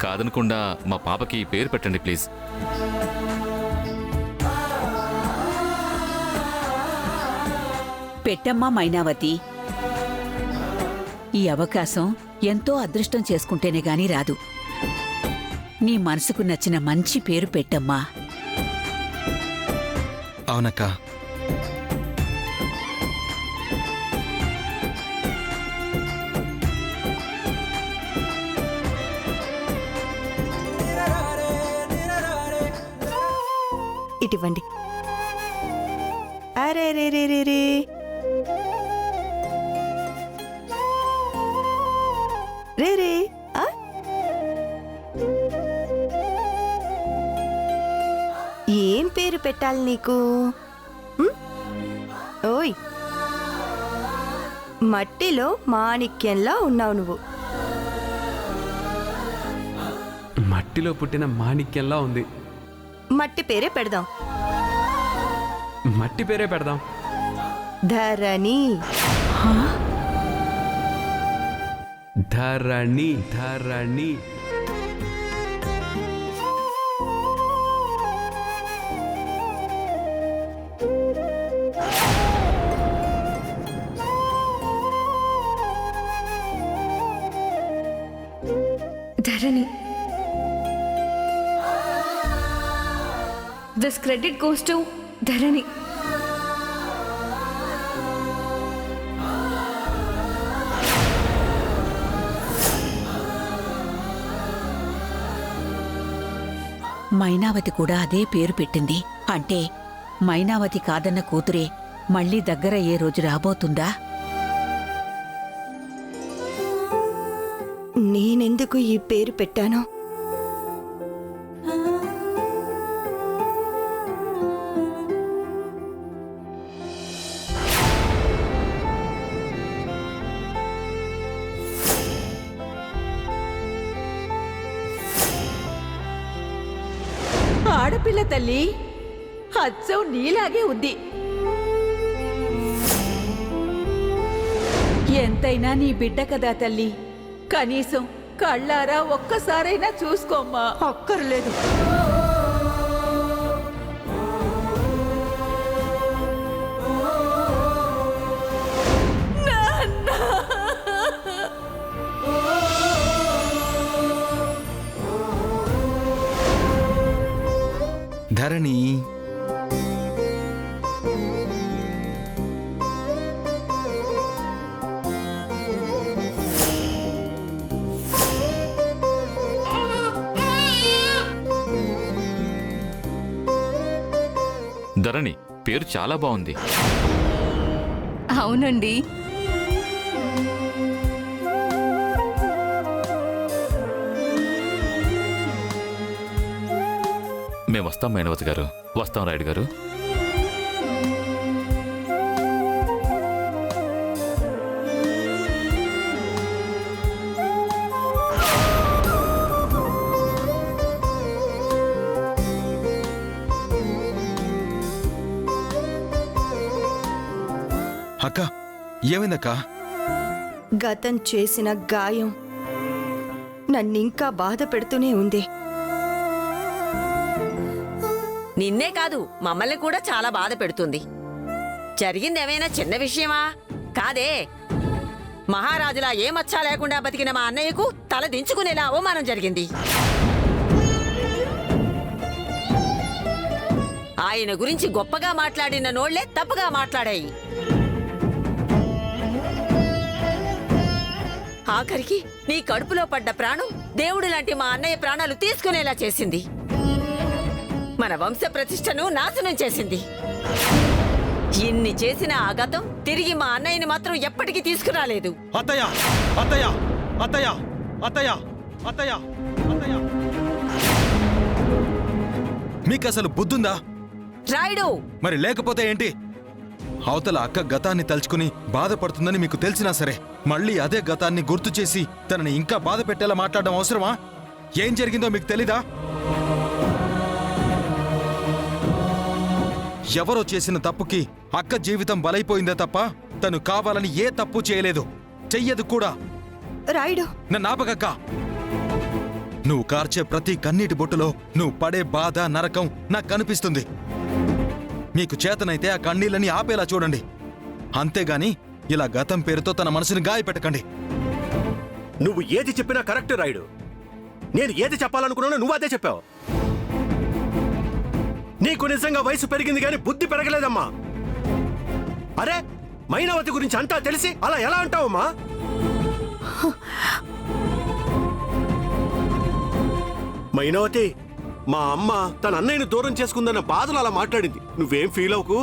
కాదనకుండా మా పాపకి పేరు పెట్టండి ప్లీజ్. పెట్టమ్మా మైనావతి. ఈ అవకాశం ఎంతో అదృష్టం చేసుకుంటేనే గాని రాదు. నీ మనసుకు నచ్చిన మంచి పేరు పెట్టమ్మా. అవునక్క. ఇటివ్వండి. అరే రే రే రే రే రే రే ఆ? ఏం పేరు పెట్టాలి నీకు? ఓయ్, మట్టిలో మాణిక్యంలా ఉన్నావు నువ్వు. మట్టిలో పుట్టిన మాణిక్యంలా ఉంది. మట్టి పేరే పెడదాం. మట్టి పేరే పెడదాం. ధరణి. ధరణి. ధరణి. ధరణి. This credit goes to ధరణి. మైనావతి కూడా అదే పేరు పెట్టింది. అంటే మైనావతి కాదన్న కూతురే మళ్ళీ దగ్గరయ్యే రోజు రాబోతుందా? నేనెందుకు ఈ పేరు పెట్టాను? ఆడపిల్ల తల్లి, అచ్చం నీలాగే ఉంది. ఎంతైనా నీ బిడ్డ కదా తల్లి. కనీసం కళ్ళారా ఒక్కసారైనా చూసుకోమ్మా. అక్కర్లేదు. ధరణి. ధరణి పేరు చాలా బాగుంది. అవునండి. మేము వస్తాం మైనావతి గారు. వస్తాం రాయుడు గారు. అక్క, ఏమైందక్క? గతం చేసిన గాయం నన్నింకా బాధ పెడుతూనే ఉంది. నిన్నే కాదు, మమ్మల్ని కూడా చాలా బాధ పెడుతుంది. జరిగిందేమైనా చిన్న విషయమా? కాదే. మహారాజులా ఏ మచ్చా లేకుండా బతికిన మా అన్నయ్యకు తల దించుకునేలా అవమానం జరిగింది. ఆయన గురించి గొప్పగా మాట్లాడిన నోళ్లే తప్పుగా మాట్లాడాయి. ఆఖరికి నీ కడుపులో పడ్డ ప్రాణం దేవుడు లాంటి మా అన్నయ్య ప్రాణాలు తీసుకునేలా చేసింది. మన వంశ ప్రతిష్టను నాశనం చేసింది. ఇన్ని చేసిన ఆ గతం తిరిగి మా అన్నయ్యని మాత్రం ఎప్పటికీ తీసుకురాలేదు. అత్తయ్య, అత్తయ్య, అత్తయ్య, అత్తయ్య, అత్తయ్య, అత్తయ్య, మీకు అసలు బుద్ధుందా? రాయుడు. మరి లేకపోతే ఏంటి? అవతల అక్క గతాన్ని తలుచుకుని బాధపడుతుందని మీకు తెలిసినా సరే మళ్ళీ అదే గతాన్ని గుర్తు చేసి తనని ఇంకా బాధ పెట్టేలా మాట్లాడడం అవసరమా? ఏం జరిగిందో మీకు తెలీదా? ఎవరో చేసిన తప్పుకి అక్క జీవితం బలైపోయిందే తప్ప తను కావాలని ఏ తప్పు చేయలేదు, చెయ్యదు కూడా. రాయుడు, నన్ను ఆపకక్క. నువ్వు కార్చే ప్రతి కన్నీటి బొట్టులో నువ్వు పడే బాధ నరకం నాకు కనిపిస్తుంది. మీకు చేతనైతే ఆ కన్నీళ్ళని ఆపేలా చూడండి, అంతేగాని ఇలా గతం పేరుతో తన మనసుని గాయపెట్టకండి. నువ్వు ఏది చెప్పినా కరెక్ట్ రాయుడు. నేను ఏది చెప్పాలనుకున్నానో నువ్వు అదే చెప్పావు. నీకు నిజంగా వయసు పెరిగింది కానీ బుద్ధి పెరగలేదమ్మా. అరే, మైనావతి గురించి అంతా తెలిసి అలా ఎలా అంటావమ్మా? మైనావతి, మా అమ్మ తన అన్నయ్యను దూరం చేసుకుందన్న బాధలు అలా మాట్లాడింది. నువ్వేం ఫీల్ అవ్వకు.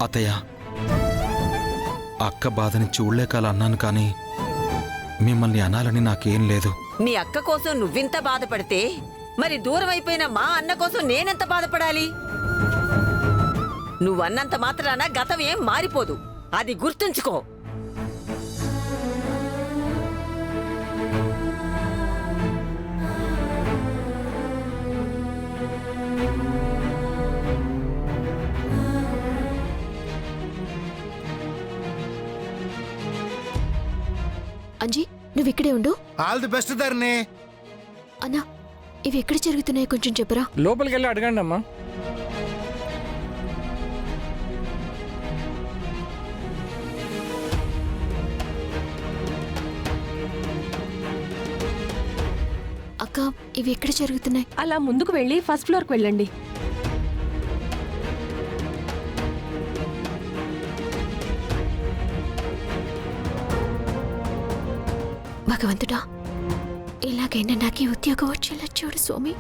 అత్తయ్య, అక్క బాధని చూడలేకాల అన్నాను కానీ మిమ్మల్ని అనాలని నాకేం లేదు. నీ అక్క కోసం నువ్వింత బాధపడితే మరి దూరం అయిపోయిన మా అన్న కోసం నేనెంత బాధపడాలి? నువ్వన్నంత మాత్రాన గతం ఏం మారిపోదు, అది గుర్తుంచుకో. అంజీ, నువ్వు ఇక్కడే ఉండు. ఆల్ ది బెస్ట్ ధరణి. అన్నా, ఇవి ఎక్కడ జరుగుతున్నాయో కొంచెం చెప్పరా? లోపలికి వెళ్ళి అడగండి అమ్మా. అక్క, ఇవి ఎక్కడ జరుగుతున్నాయి? అలా ముందుకు వెళ్ళి ఫస్ట్ ఫ్లోర్కి వెళ్ళండి. భగవంతుడా, ఎలాగైనా నాకు ఈ ఉద్యోగం వచ్చేలా చూడు స్వామి.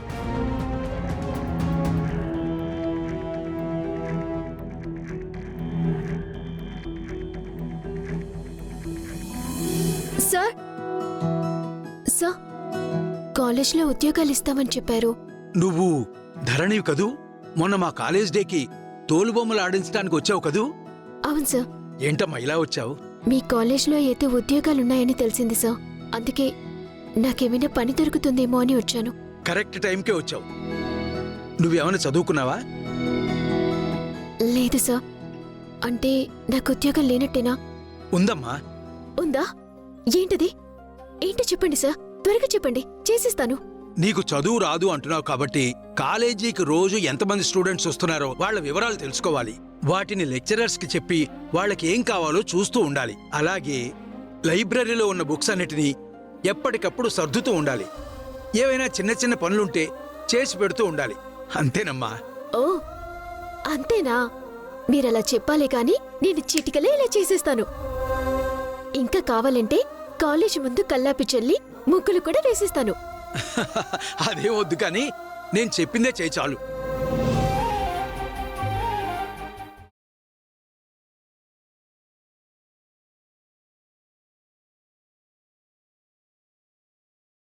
సార్, సార్, కాలేజ్లో ఉద్యోగాలు ఇస్తామని చెప్పారు. నువ్వు ధరణివి కదూ? మొన్న మా కాలేజ్ డేకి తోలుబొమ్మలు ఆడించడానికి వచ్చావు కదూ? అవును సార్. ఏంటమ్మా ఇలా వచ్చావు? మీ కాలేజ్లో అయితే ఉద్యోగాలున్నాయని తెలిసింది సార్. అందుకే నాకేమైనా పని దొరుకుతుందేమో అని వచ్చాను. కరెక్ట్ టైంకే వచ్చావు. నువ్వేమైనా చదువుకున్నావా? లేదు సార్. అంటే నాకు ఉద్యోగం లేనట్టేనా? ఉందమ్మా. ఉందా? ఏంటది? ఏంటో చెప్పండి సార్, త్వరగా చెప్పండి, చేసేస్తాను. నీకు చదువు రాదు అంటున్నావు కాబట్టి కాలేజీకి రోజు ఎంతమంది స్టూడెంట్స్ వస్తున్నారో వాళ్ళ వివరాలు తెలుసుకోవాలి. వాటిని లెక్చరర్స్ కి చెప్పి వాళ్ళకి ఏం కావాలో చూస్తూ ఉండాలి. అలాగే లైబ్రరీలో ఉన్న బుక్స్ అన్నిటినీ ఎప్పటికప్పుడు సర్దుతూ ఉండాలి. ఏవైనా చిన్న చిన్న పనులుంటే చేసి పెడుతూ ఉండాలి. అంతేనమ్మా. ఓ, అంతేనా? మీరలా చెప్పాలే కాని నేను చిటికలే ఇలా చేసేస్తాను. ఇంకా కావాలంటే కాలేజీ ముందు కల్లాపి చల్లి ముగ్గులు కూడా వేసేస్తాను. అదే వద్దు కానీ నేను చెప్పిందే చేయి చాలు.